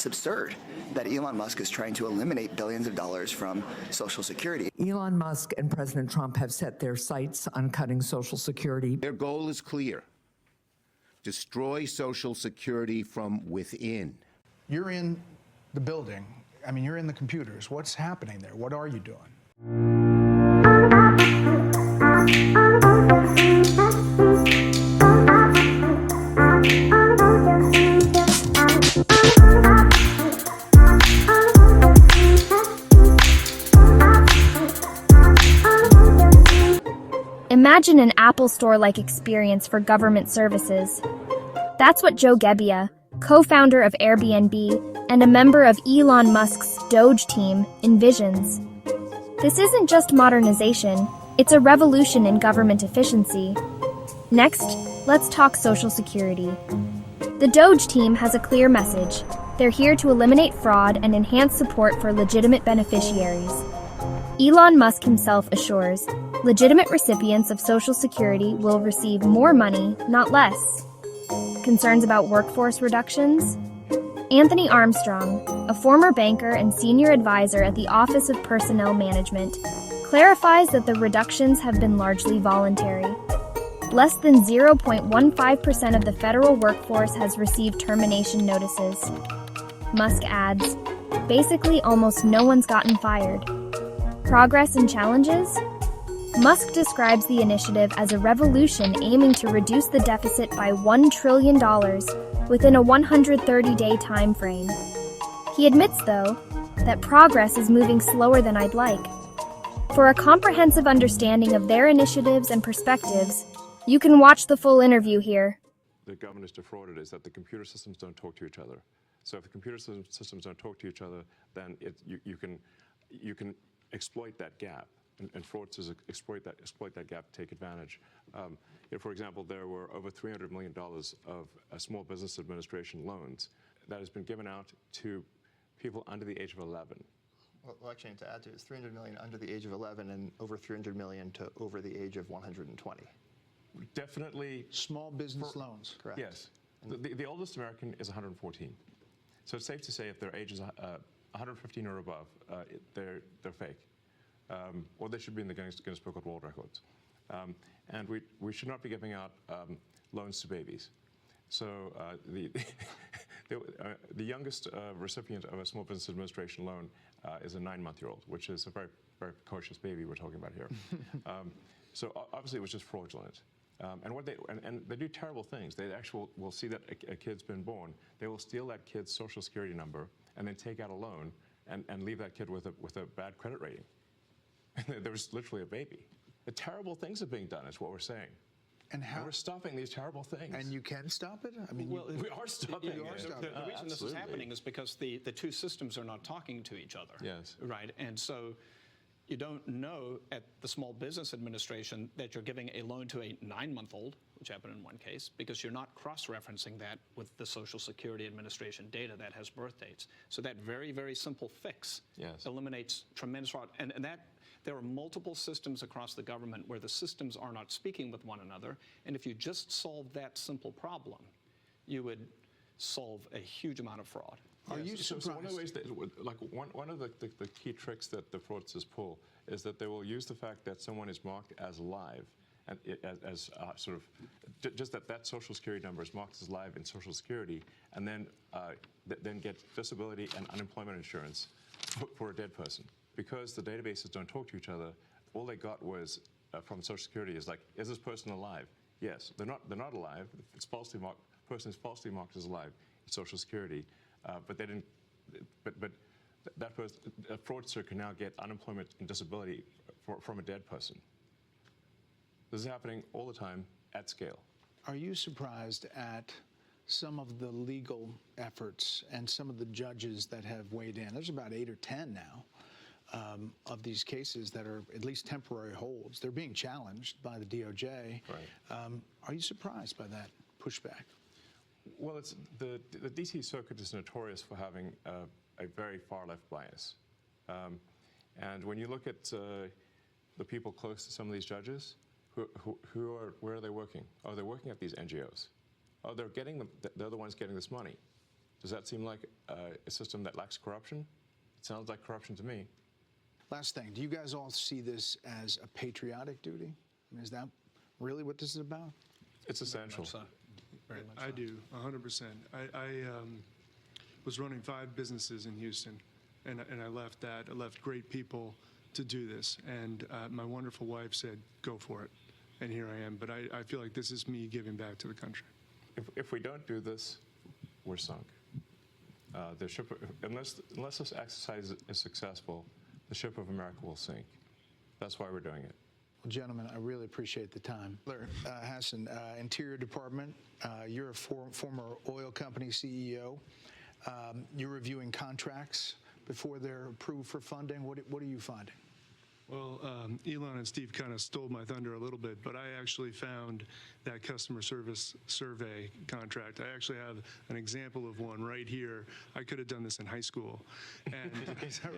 it's absurd that Elon Musk is trying to eliminate billions of dollars from Social Security. Elon Musk and President Trump have set their sights on cutting Social Security. Their goal is clear: destroy Social Security from within. You're in the building. I mean, you're in the computers. What's happening there? What are you doing? Imagine an Apple Store-like experience for government services. That's what Joe Gebbia, co-founder of Airbnb and a member of Elon Musk's DOGE team, envisions. This isn't just modernization, it's a revolution in government efficiency. Next, let's talk Social Security. The DOGE team has a clear message. They're here to eliminate fraud and enhance support for legitimate beneficiaries. Elon Musk himself assures, legitimate recipients of Social Security will receive more money, not less. Concerns about workforce reductions? Anthony Armstrong, a former banker and senior advisor at the Office of Personnel Management, clarifies that the reductions have been largely voluntary. Less than 0.15% of the federal workforce has received termination notices. Musk adds, basically almost no one's gotten fired. Progress and challenges? Musk describes the initiative as a revolution aiming to reduce the deficit by $1 trillion within a 130-day time frame. He admits, though, that progress is moving slower than I'd like. For a comprehensive understanding of their initiatives and perspectives, you can watch the full interview here. The government is defrauded is that the computer systems don't talk to each other. So if the computer systems don't talk to each other, then you can exploit that gap. And fraudsters exploit that gap to take advantage. For example, there were over $300 million of Small Business Administration loans that has been given out to people under the age of 11. Well, actually, to add to it, it's $300 million under the age of 11 and over $300 million to over the age of 120. Definitely. Small business loans. Correct. Yes. The oldest American is 114. So it's safe to say if their age is 115 or above, they're fake. Or they should be in the Guinness Book of World Records. And we should not be giving out loans to babies. So the youngest recipient of a Small Business Administration loan is a 9-month-old, which is a very, very precocious baby we're talking about here. So obviously it was just fraudulent. And they do terrible things. They actually will see that a kid's been born. They will steal that kid's Social Security number and then take out a loan and leave that kid with a bad credit rating. There was literally a baby. The terrible things are being done is what we're saying. And we're stopping these terrible things. And you can stop it? I mean, we are stopping it. The reason this is happening is because the two systems are not talking to each other. Yes. Right? And so you don't know at the Small Business Administration that you're giving a loan to a 9-month-old, which happened in one case, because you're not cross-referencing that with the Social Security Administration data that has birth dates. So that very, very simple fix eliminates tremendous fraud. And that there are multiple systems across the government where the systems are not speaking with one another. And if you just solve that simple problem, you would solve a huge amount of fraud. Are you surprised? So one of the ways that, like one of the key tricks that the fraudsters pull is that they will use the fact that someone is marked as live, and as sort of just that Social Security number is marked as live in Social Security, and then get disability and unemployment insurance for a dead person. Because the databases don't talk to each other, all they got was from Social Security is like, is this person alive? Yes, they're not alive. It's falsely marked. Person is falsely marked as alive in Social Security. But they didn't. But that person, a fraudster can now get unemployment and disability from a dead person. This is happening all the time at scale. Are you surprised at some of the legal efforts and some of the judges that have weighed in? There's about 8 or 10 now of these cases that are at least temporary holds. They're being challenged by the DOJ. Right. Are you surprised by that pushback? Well, it's the D.C. Circuit is notorious for having a very far-left bias. And when you look at the people close to some of these judges, where are they working? Oh, they're working at these NGOs. Oh, they're the ones getting this money. Does that seem like a system that lacks corruption? It sounds like corruption to me. Last thing, do you guys all see this as a patriotic duty? I mean, is that really what this is about? It's essential. Very much so. I do, 100%. I was running 5 businesses in Houston, and I left that. I left great people to do this, and my wonderful wife said, go for it. And here I am. But I feel like this is me giving back to the country. If we don't do this, we're sunk. The ship, unless this exercise is successful, the ship of America will sink. That's why we're doing it. Well, gentlemen, I really appreciate the time. Hassan, Interior Department, you're a former oil company CEO. You're reviewing contracts before they're approved for funding. What are you finding? Well, Elon and Steve kind of stole my thunder a little bit, but I actually found that customer service survey contract. I actually have an example of one right here. I could have done this in high school. And Is that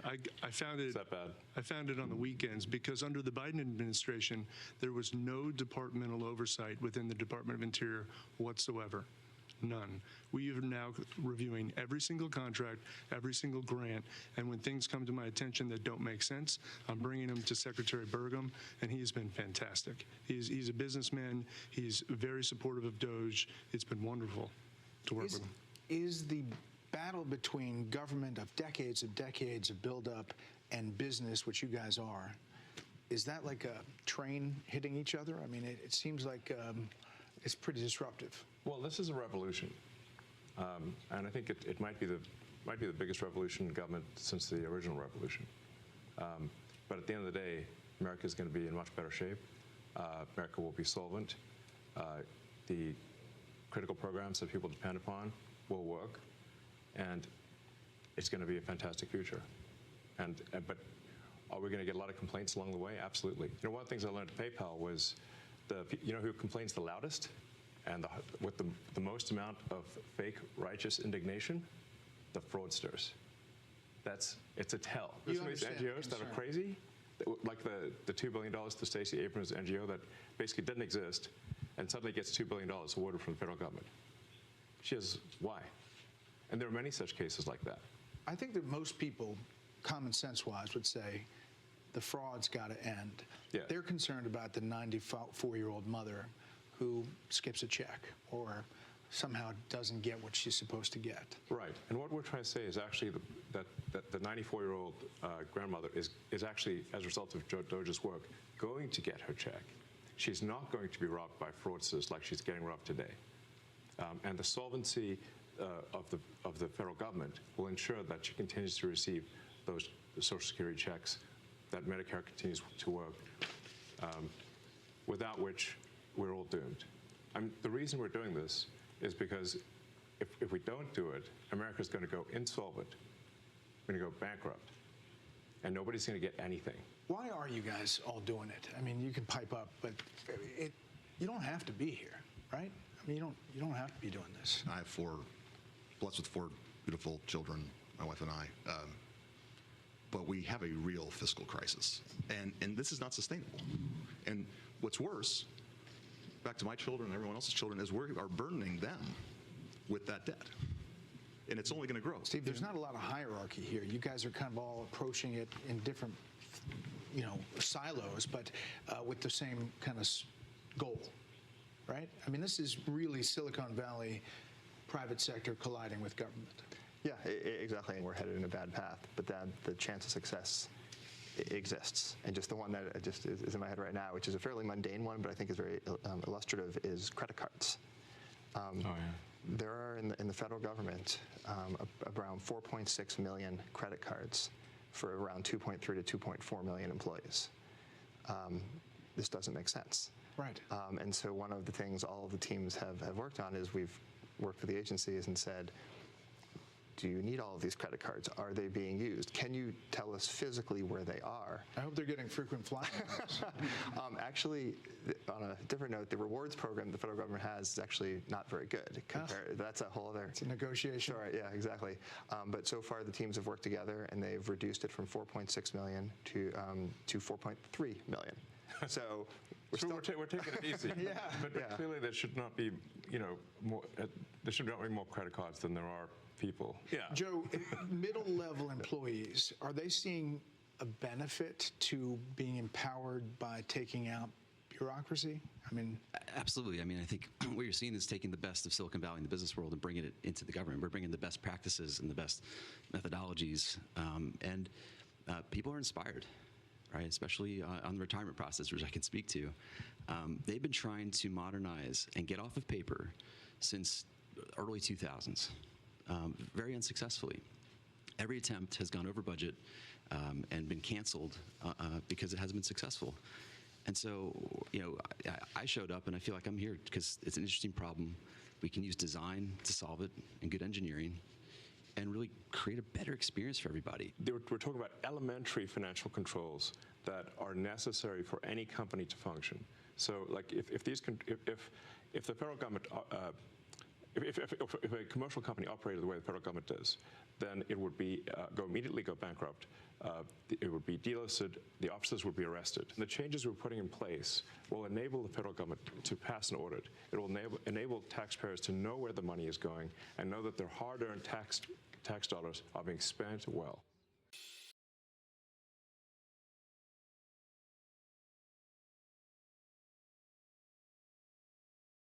right? I found it. Is that bad? I found it on the weekends because under the Biden administration, there was no departmental oversight within the Department of Interior whatsoever. None. We are now reviewing every single contract, every single grant, and when things come to my attention that don't make sense, I'm bringing them to Secretary Burgum, and he's been fantastic. He's a businessman. He's very supportive of DOGE. It's been wonderful to work with him. Is the battle between government of decades of buildup and business, which you guys are, is that like a train hitting each other? I mean, it seems like it's pretty disruptive. Well, this is a revolution, and I think it might be the biggest revolution in government since the original revolution. But at the end of the day, America is going to be in much better shape. America will be solvent. The critical programs that people depend upon will work, and it's going to be a fantastic future. But are we going to get a lot of complaints along the way? Absolutely. You know, one of the things I learned at PayPal was you know who complains the loudest and with the most amount of fake righteous indignation? The fraudsters. It's a tell. There's some of these NGOs that are crazy, like the $2 billion to Stacey Abrams' NGO that basically didn't exist and suddenly gets $2 billion awarded from the federal government. She has, why? And there are many such cases like that. I think that most people, common sense-wise, would say the fraud's got to end. Yeah. They're concerned about the 94-year-old mother who skips a check or somehow doesn't get what she's supposed to get. Right. And what we're trying to say is actually that the 94-year-old grandmother is actually, as a result of DOGE's work, going to get her check. She's not going to be robbed by fraudsters like she's getting robbed today. And the solvency of the federal government will ensure that she continues to receive those Social Security checks, that Medicare continues to work, without which we're all doomed. The reason we're doing this is because if we don't do it, America's going to go insolvent. We're going to go bankrupt. And nobody's going to get anything. Why are you guys all doing it? I mean, you can pipe up, but you don't have to be here, right? I mean, you don't have to be doing this. I have blessed with 4 beautiful children, my wife and I. But we have a real fiscal crisis, and this is not sustainable. And what's worse, back to my children and everyone else's children, is we are burdening them with that debt. And it's only going to grow. Steve, there's not a lot of hierarchy here. You guys are kind of all approaching it in different, silos, but with the same kind of goal, right? I mean, this is really Silicon Valley, private sector colliding with government. Yeah, exactly. We're headed in a bad path, but then the chance of success exists. And just the one that just is in my head right now, which is a fairly mundane one, but I think is very illustrative, is credit cards. There are in the federal government around 4.6 million credit cards for around 2.3 to 2.4 million employees. This doesn't make sense. Right. And so one of the things all of the teams have worked on is we've worked with the agencies and said, do you need all of these credit cards? Are they being used? Can you tell us physically where they are? I hope they're getting frequent flyers. Actually, on a different note, the rewards program the federal government has is actually not very good. That's a whole other... It's a negotiation. Sure, yeah, exactly. But so far, the teams have worked together, and they've reduced it from 4.6 million to 4.3 million. So We're taking it easy. But clearly there should not be, more. There should not be more credit cards than there are people. Yeah. Joe, middle-level employees, are they seeing a benefit to being empowered by taking out bureaucracy? I mean, absolutely. I mean, I think what you're seeing is taking the best of Silicon Valley and the business world and bringing it into the government. We're bringing the best practices and the best methodologies, and people are inspired, right? Especially on the retirement process, which I can speak to. They've been trying to modernize and get off of paper since early 2000s, very unsuccessfully. Every attempt has gone over budget and been canceled because it hasn't been successful. And so, I showed up and I feel like I'm here because it's an interesting problem. We can use design to solve it and good engineering and really create a better experience for everybody. We're talking about elementary financial controls that are necessary for any company to function. So, like, if the federal government, if a commercial company operated the way the federal government does, then it would be immediately go bankrupt. It would be delisted. The officers would be arrested. The changes we're putting in place will enable the federal government to pass an audit. It will enable taxpayers to know where the money is going and know that their hard-earned tax dollars are being spent well.